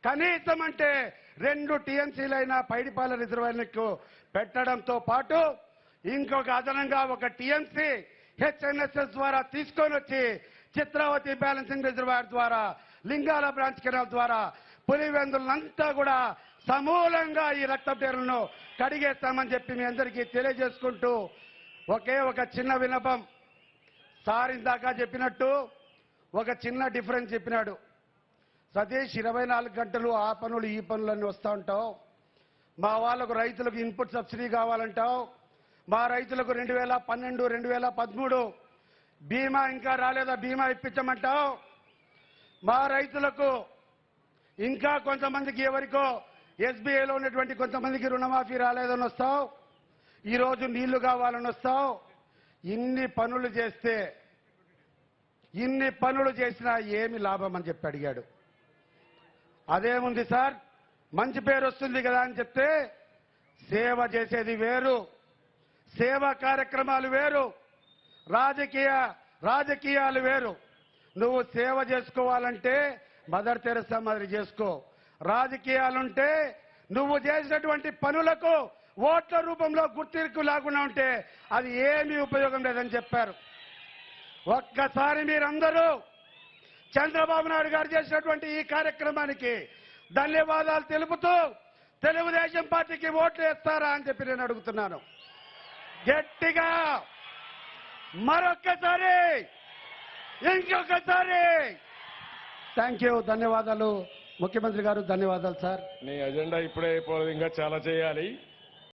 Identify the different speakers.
Speaker 1: కనీసం అంటే 2 టీఎంసీలైనా పైడిపాల రిజర్వాయర్కు పెట్టడంతో పాటు ఇంకొక అదనంగా ఒక టీఎంసీ హెచ్ఎన్ఎస్ఎస్ ద్వారా తీసుకొని వచ్చి చిత్రావతి బ్యాలెన్సింగ్ రిజర్వాయర్ ద్వారా లింగాల బ్రాంచ్ కెనాల్ ద్వారా పులివెందులంతా కూడా సమూలంగా ఈ రక్తపు కడిగేస్తామని చెప్పి మీ అందరికీ తెలియజేసుకుంటూ ఒక చిన్న విన్నపం. సార్ ఇందాక చెప్పినట్టు ఒక చిన్న డిఫరెన్స్ చెప్పినాడు. సతీష్ 24 గంటలు ఆ పనులు ఈ పనులన్నీ వస్తూ ఉంటావు. మా వాళ్ళకు రైతులకు ఇన్పుట్ సబ్సిడీ కావాలంటావు. మా రైతులకు 2012, 2013 బీమా ఇంకా రాలేదా, బీమా ఇప్పించమంటావు. మా రైతులకు ఇంకా కొంతమందికి ఎవరికో ఎస్బీఐలో ఉన్నటువంటి కొంతమందికి రుణమాఫీ రాలేదని వస్తావు. ఈరోజు నీళ్లు కావాలని వస్తావు. ఇన్ని పనులు చేసినా ఏమి లాభం అని చెప్పి అడిగాడు. అదేముంది సార్, మంచి పేరు వస్తుంది కదా అని చెప్తే సేవ చేసేది వేరు, సేవా కార్యక్రమాలు వేరు, రాజకీయాలు వేరు. నువ్వు సేవ చేసుకోవాలంటే మదర్ తెరెసా మాదిరి చేసుకో. రాజకీయాలుంటే నువ్వు చేసినటువంటి పనులకు ఓట్ల రూపంలో గుర్తింపు లేకుండా ఉంటే అది ఏమీ ఉపయోగం లేదని చెప్పారు. ఒక్కసారి మీరందరూ చంద్రబాబు నాయుడు గారు చేసినటువంటి ఈ కార్యక్రమానికి ధన్యవాదాలు తెలుపుతూ తెలుగుదేశం పార్టీకి ఓట్లు వేస్తారా అని చెప్పి నేను అడుగుతున్నాను గట్టిగా. మరొక్కసారి, ఇంకొకసారి థ్యాంక్ యూ. ధన్యవాదాలు ముఖ్యమంత్రి గారు. ధన్యవాదాలు సార్.
Speaker 2: నీ అజెండా ఇప్పుడే అయిపోలేదు, ఇంకా చాలా చేయాలి.